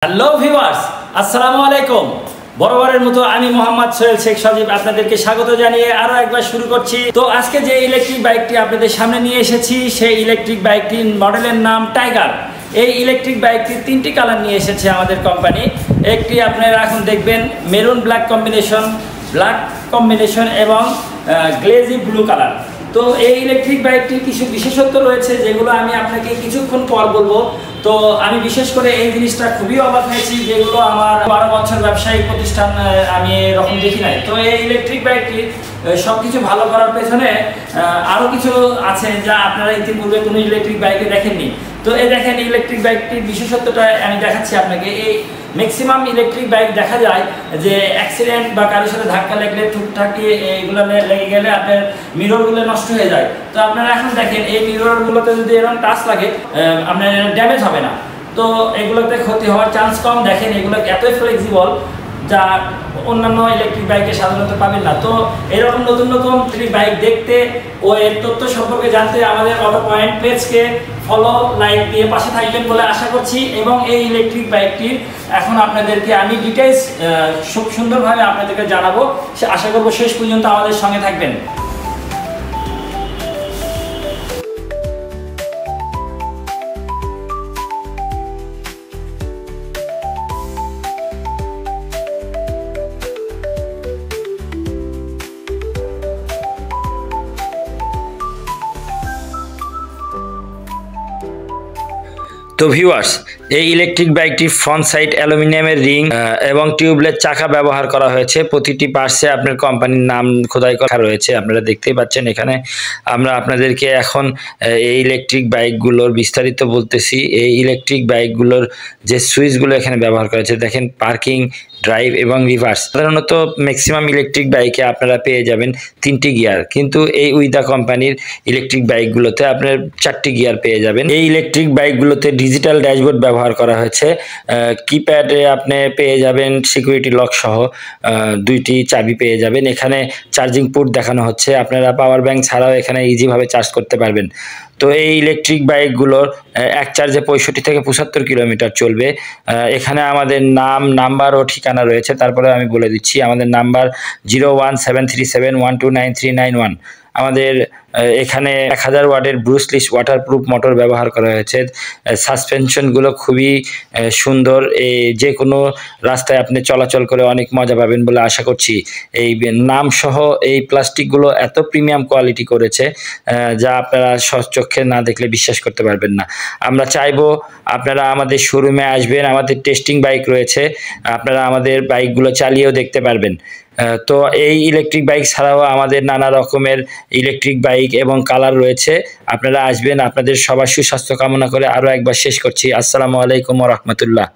Hello viewers, আসসালামু আলাইকুম। বরাবরের মতো আমি মোহাম্মদ সোহেল শেখ সজীব আপনাদেরকে স্বাগত জানিয়ে আরো একবার শুরু করছি। তো আজকে যে ইলেকট্রিক বাইকটি আপনাদের সামনে নিয়ে এসেছি সেই ইলেকট্রিক বাইকটির মডেলের নাম টাইগার। এই ইলেকট্রিক বাইকটির তিনটি কালার নিয়ে এসেছে আমাদের কোম্পানি। একটি আপনারা এখন দেখবেন মেরুন ব্ল্যাক কম্বিনেশন এবং গ্লেজি ব্লু কালার। তো এই ইলেকট্রিক বাইকটির কিছু বিশেষত্ব রয়েছে যেগুলো আমি আপনাকে কিছুক্ষণ পর বলবো। তো আমি বিশেষ করে এই জিনিসটা খুবই অবাক হয়েছি, যেগুলো আমার 12 বছর ব্যবসায়িক প্রতিষ্ঠান আমি এরকম দেখি নাই। তো এই ইলেকট্রিক বাইকটি সব কিছু ভালো করার পেছনে আরও কিছু আছে যা আপনারা ইতিপূর্বে কোনো ইলেকট্রিক বাইকে দেখেননি। তো এই দেখেন ইলেকট্রিক বাইকটির বিশেষত্বটা আমি দেখাচ্ছি আপনাকে। এই ম্যাক্সিমাম ইলেকট্রিক বাইক দেখা যায় যে অ্যাক্সিডেন্ট বা কারোর সাথে ধাক্কা লাগলে ঠুকঠাকি এইগুলো লেগে গেলে আপনার মিররগুলো নষ্ট হয়ে যায়। তো আপনারা এখন দেখেন এই মিররগুলোতে যদি এরকম টাচ লাগে আপনার ড্যামেজ হবে না। তো এগুলোতে ক্ষতি হওয়ার চান্স কম। দেখেন এগুলো এতই ফ্লেক্সিবল যা অন্যান্য ইলেকট্রিক বাইকে সাধারণত পাবেন না। তো এরকম নতুন নতুন ইলেকট্রিক বাইক দেখতে ও এর তথ্য সম্পর্কে জানতে আমাদের অটো পয়েন্ট পেজকে ফলো লাইক দিয়ে পাশে থাকবেন বলে আশা করছি। এবং এই ইলেকট্রিক বাইকটির এখন আপনাদেরকে আমি ডিটেইলস খুব সুন্দরভাবে আপনাদেরকে জানাবো। আশা করব শেষ পর্যন্ত আমাদের সঙ্গে থাকবেন। তো ভিউয়ার্স, এই ইলেকট্রিক বাইকটির ফ্রন্ট সাইড অ্যালুমিনিয়ামের রিং এবং টিউবলেস চাকা ব্যবহার করা হয়েছে। প্রতিটি পার্টসে আপনার কোম্পানির নাম খোদাই করা রয়েছে, আপনারা দেখতেই পাচ্ছেন। এখানে আমরা আপনাদেরকে এখন এই ইলেকট্রিক বাইকগুলোর বিস্তারিত বলতেছি। এই ইলেকট্রিক বাইকগুলোর যে সুইচগুলো এখানে ব্যবহার করা হয়েছে দেখেন, পার্কিং, ড্রাইভ এবং রিভার্স। সাধারণত ম্যাক্সিমাম ইলেকট্রিক বাইকে আপনারা পেয়ে যাবেন 3টি গিয়ার, কিন্তু এই উইদা কোম্পানির ইলেকট্রিক বাইকগুলোতে আপনার 4টি গিয়ার পেয়ে যাবেন। এই ইলেকট্রিক বাইকগুলোতে ডিজিটাল ড্যাশবোর্ড ব্যবহার করা হয়েছে। কিপ্যাডে আপনি পেয়ে যাবেন সিকিউরিটি লক সহ 2টি চাবি পেয়ে যাবেন। এখানে চার্জিং পোর্ট দেখানো হচ্ছে, আপনারা পাওয়ার ব্যাংক ছাড়াও এখানে ইজিভাবে চার্জ করতে পারবেন। তো এই ইলেকট্রিক বাইকগুলোর এক চার্জে 65 থেকে 75 কিলোমিটার চলবে। এখানে আমাদের নাম্বার ও ঠিকানা রয়েছে, তারপরে আমি বলে দিচ্ছি। আমাদের নাম্বার 01737129391। আমাদের এখানে 1000 ওয়াটের ব্রুসলিস ওয়াটারপ্রুফ মোটর ব্যবহার করা হয়েছে। সাসপেনশনগুলো খুবই সুন্দর, যে কোনো রাস্তায় আপনি চলাচল করে অনেক মজা পাবেন বলে আশা করছি। এই নাম সহ এই প্লাস্টিকগুলো এত প্রিমিয়াম কোয়ালিটি করেছে যা আপনারা সচক্ষে না দেখলে বিশ্বাস করতে পারবেন না। আমরা চাইবো আপনারা আমাদের শোরুমে আসবেন, আমাদের টেস্টিং বাইক রয়েছে, আপনারা আমাদের বাইকগুলো চালিয়েও দেখতে পারবেন। তো এই ইলেকট্রিক বাইক ছাড়াও আমাদের নানা রকমের ইলেকট্রিক বাইক এবং কালার রয়েছে। আপনারা আসবেন, আপনাদের সবার সুস্বাস্থ্য কামনা করে আরও একবার শেষ করছি। আসসালামু আলাইকুম ওয়া রাহমাতুল্লাহ।